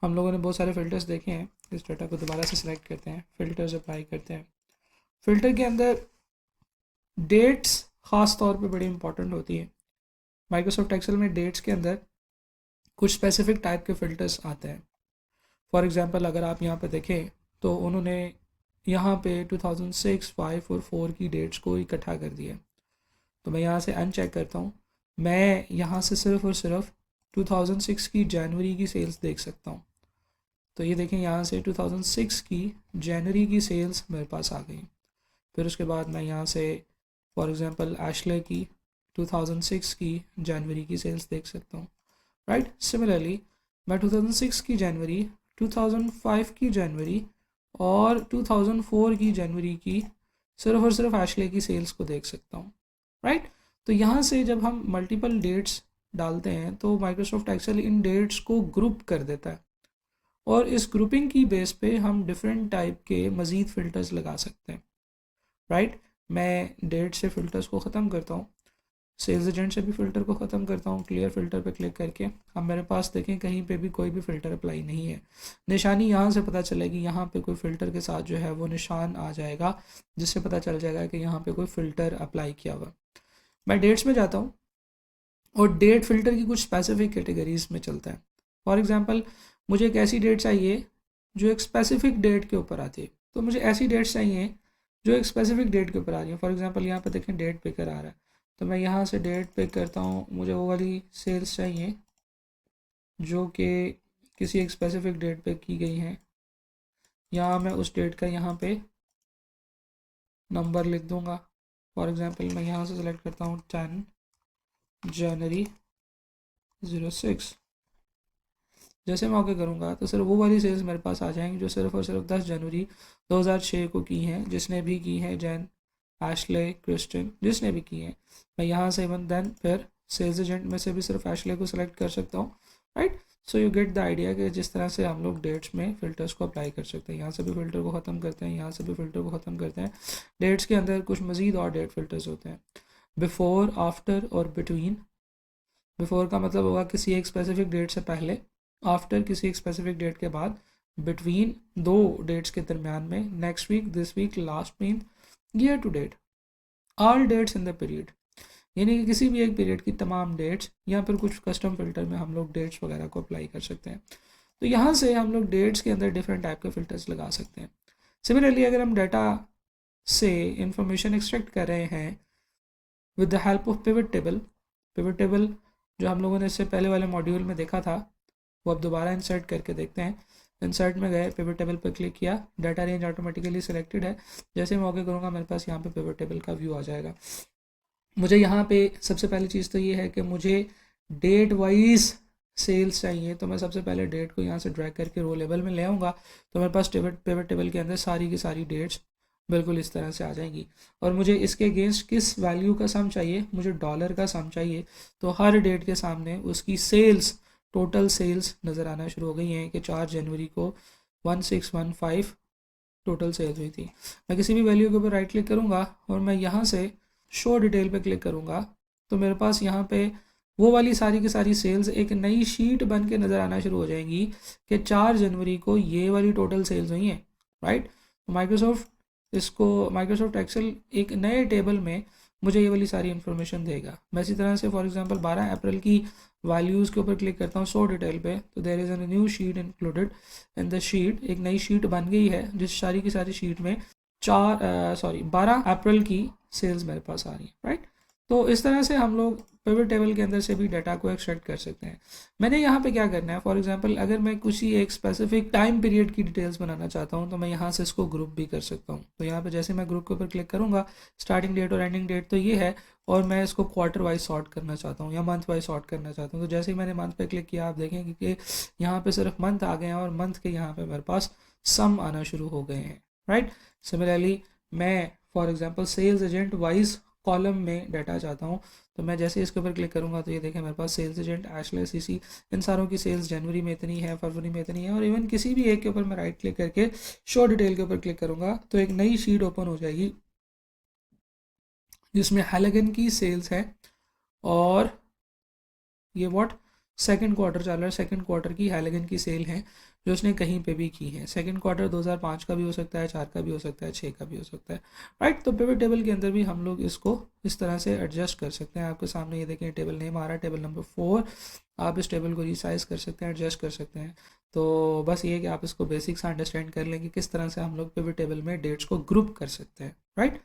हम लोगों ने बहुत सारे फ़िल्टर्स देखे हैं। इस डाटा को दोबारा से सिलेक्ट करते हैं, फ़िल्टर्स अप्लाई करते हैं। फ़िल्टर के अंदर डेट्स ख़ास तौर पे बड़ी इंपॉर्टेंट होती है। माइक्रोसॉफ्ट एक्सेल में डेट्स के अंदर कुछ स्पेसिफिक टाइप के फ़िल्टर्स आते हैं। फॉर एग्ज़ाम्पल अगर आप यहाँ पे देखें तो उन्होंने यहाँ पे 2006, 5 और 4 की डेट्स को इकट्ठा कर दिया। तो मैं यहाँ से अनचेक करता हूँ। मैं यहाँ से सिर्फ और सिर्फ 2006 की जनवरी की सेल्स देख सकता हूँ। तो ये देखें, यहाँ से 2006 की जनवरी की सेल्स मेरे पास आ गई। फिर उसके बाद मैं यहाँ से फॉर एग्ज़ाम्पल एशले की 2006 की जनवरी की सेल्स देख सकता हूँ, राइट। सिमिलरली मैं 2006 की जनवरी, 2005 की जनवरी और 2004 की जनवरी की सिर्फ और सिर्फ एशले की सेल्स को देख सकता हूँ, राइट। तो यहाँ से जब हम मल्टीपल डेट्स डालते हैं तो माइक्रोसॉफ्ट एक्सेल इन डेट्स को ग्रुप कर देता है, और इस ग्रुपिंग की बेस पे हम डिफरेंट टाइप के मज़ीद फ़िल्टर्स लगा सकते हैं, राइट। मैं डेट से फ़िल्टर्स को ख़त्म करता हूँ, सेल्स एजेंट से भी फ़िल्टर को ख़त्म करता हूँ, क्लियर फ़िल्टर पे क्लिक करके। अब मेरे पास देखें कहीं पे भी कोई भी फ़िल्टर अप्लाई नहीं है। निशानी यहाँ से पता चलेगी, यहाँ पे कोई फ़िल्टर के साथ जो है वो निशान आ जाएगा, जिससे पता चल जाएगा कि यहाँ पे कोई फ़िल्टर अप्लाई किया हुआ। मैं डेट्स में जाता हूँ और डेट फ़िल्टर की कुछ स्पेसिफिक कैटेगरीज में चलता है। फॉर एग्ज़ाम्पल मुझे एक ऐसी डेट चाहिए जो एक स्पेसिफिक डेट के ऊपर आती है, तो मुझे ऐसी डेट्स चाहिए जो एक स्पेसिफिक डेट के ऊपर आ रही है। फॉर एग्ज़ाम्पल यहाँ पे देखें डेट पिकर आ रहा है, तो मैं यहाँ से डेट पिक करता हूँ। मुझे वो वाली सेल्स चाहिए जो कि किसी एक स्पेसिफिक डेट पे की गई हैं। यहाँ मैं उस डेट का यहाँ पे नंबर लिख दूँगा। फॉर एग्ज़ाम्पल मैं यहाँ से सिलेक्ट करता हूँ 10 जनवरी 06। जैसे मैं ओके करूँगा तो सिर्फ वो वाली सेल्स मेरे पास आ जाएंगी जो सिर्फ और सिर्फ 10 जनवरी 2006 को की हैं, जिसने भी की हैं, जैन, एशले, क्रिस्टन, जिसने भी की हैं। मैं यहाँ से इवन देन फिर सेल्स एजेंट में से भी सिर्फ एशले को सिलेक्ट कर सकता हूँ, right. So you get the idea कि जिस तरह से हम लोग डेट्स में फ़िल्टर्स को अप्लाई कर सकते हैं। यहाँ से भी फ़िल्टर को ख़त्म करते हैं, यहाँ से भी फ़िल्टर को ख़त्म करते हैं। डेट्स के अंदर कुछ मज़ीद और डेट फ़िल्टर्स होते हैं, बिफोर, आफ्टर और बिटवीन। बिफोर का मतलब होगा किसी एक स्पेसिफिक डेट से पहले, आफ्टर किसी एक स्पेसिफिक डेट के बाद, बिटवीन दो डेट्स के दरमियान में, next week, this week, last week, year to date, all dates in the period, यानी कि किसी भी एक पीरियड की तमाम डेट्स, या फिर कुछ कस्टम फिल्टर में हम लोग डेट्स वगैरह को अप्लाई कर सकते हैं। तो यहाँ से हम लोग डेट्स के अंदर डिफरेंट टाइप के फिल्टर्स लगा सकते हैं। सिमिलरली अगर हम डाटा से इंफॉर्मेशन एक्सट्रैक्ट कर रहे हैं with the help of pivot table, pivot table जो हम लोगों ने इससे पहले वाले मॉड्यूल में देखा था, वो अब दोबारा इंसर्ट करके देखते हैं। इंसर्ट में गए, पिवट टेबल पर क्लिक किया, डाटा रेंज ऑटोमेटिकली सिलेक्टेड है। जैसे मैं ओके करूँगा मेरे पास यहाँ पे पिवट टेबल का व्यू आ जाएगा। मुझे यहाँ पे सबसे पहली चीज़ तो ये है कि मुझे डेट वाइज सेल्स चाहिए, तो मैं सबसे पहले डेट को यहाँ से ड्रैग करके रो लेवल में ले आऊँगा, तो मेरे पास पिवट टेबल के अंदर सारी की सारी डेट्स बिल्कुल इस तरह से आ जाएंगी। और मुझे इसके अगेंस्ट किस वैल्यू का सम चाहिए, मुझे डॉलर का सम चाहिए। तो हर डेट के सामने उसकी सेल्स, टोटल सेल्स नज़र आना शुरू हो गई हैं कि 4 जनवरी को 1615 टोटल सेल्स हुई थी। मैं किसी भी वैल्यू के ऊपर राइट क्लिक करूँगा और मैं यहाँ से शो डिटेल पे क्लिक करूँगा, तो मेरे पास यहाँ पे वो वाली सारी की सारी सेल्स एक नई शीट बन के नज़र आना शुरू हो जाएंगी कि 4 जनवरी को ये वाली टोटल सेल्स हुई हैं, राइट। माइक्रोसॉफ्ट एक्सेल एक नए टेबल में मुझे ये वाली सारी इन्फॉर्मेशन देगा। मैं इसी तरह से फॉर एग्जांपल 12 अप्रैल की वैल्यूज़ के ऊपर क्लिक करता हूँ शो डिटेल पे, तो there is a new sheet included in the sheet. एक नई शीट बन गई है जिस सारी की सारी शीट में 12 अप्रैल की सेल्स मेरे पास आ रही है, राइट। तो इस तरह से हम लोग पिवट टेबल के अंदर से भी डाटा को एक्सट्रैक्ट कर सकते हैं। मैंने यहाँ पे क्या करना है, फॉर एग्जांपल अगर मैं किसी एक स्पेसिफिक टाइम पीरियड की डिटेल्स बनाना चाहता हूँ तो मैं यहाँ से इसको ग्रुप भी कर सकता हूँ। तो यहाँ पे जैसे मैं ग्रुप के ऊपर क्लिक करूँगा, स्टार्टिंग डेट और एंडिंग डेट तो ये है, और मैं इसको क्वार्टर वाइज सॉर्ट करना चाहता हूँ या मंथ वाइज सॉर्ट करना चाहता हूँ। तो जैसे ही मैंने मंथ पे क्लिक किया, आप देखेंगे कि यहाँ पे सिर्फ मंथ आ गए हैं और मंथ के यहाँ पे मेरे पास सम आना शुरू हो गए हैं, राइट। सिमिलरली मैं for example sales agent wise column में डाटा चाहता हूँ, तो मैं जैसे इसके ऊपर क्लिक करूँगा तो ये देखें मेरे पास सेल्स एजेंट, एशले, सीसी, इन सारों की सेल्स जनवरी में इतनी है, फरवरी में इतनी है। और इवन किसी भी एक के ऊपर मैं राइट क्लिक करके शो डिटेल के ऊपर क्लिक करूँगा तो एक नई शीट ओपन हो जाएगी जिसमें हेलेगन की सेल्स है, और ये सेकंड क्वार्टर चल रहा है, सेकंड क्वार्टर की हेलिगन की सेल है जो उसने कहीं पे भी की है। सेकंड क्वार्टर 2005 का भी हो सकता है, 4 का भी हो सकता है, 6 का भी हो सकता है, राइट। तो पिवट टेबल के अंदर भी हम लोग इसको इस तरह से एडजस्ट कर सकते हैं। आपके सामने ये देखें टेबल नेम आ रहा है, टेबल नंबर 4। आप इस टेबल को रिसाइज कर सकते हैं, एडजस्ट कर सकते हैं। तो बस ये कि आप इसको बेसिक्स अंडरस्टैंड कर लेंगे किस तरह से हम लोग पिवट टेबल में डेट्स को ग्रुप कर सकते हैं, राइट।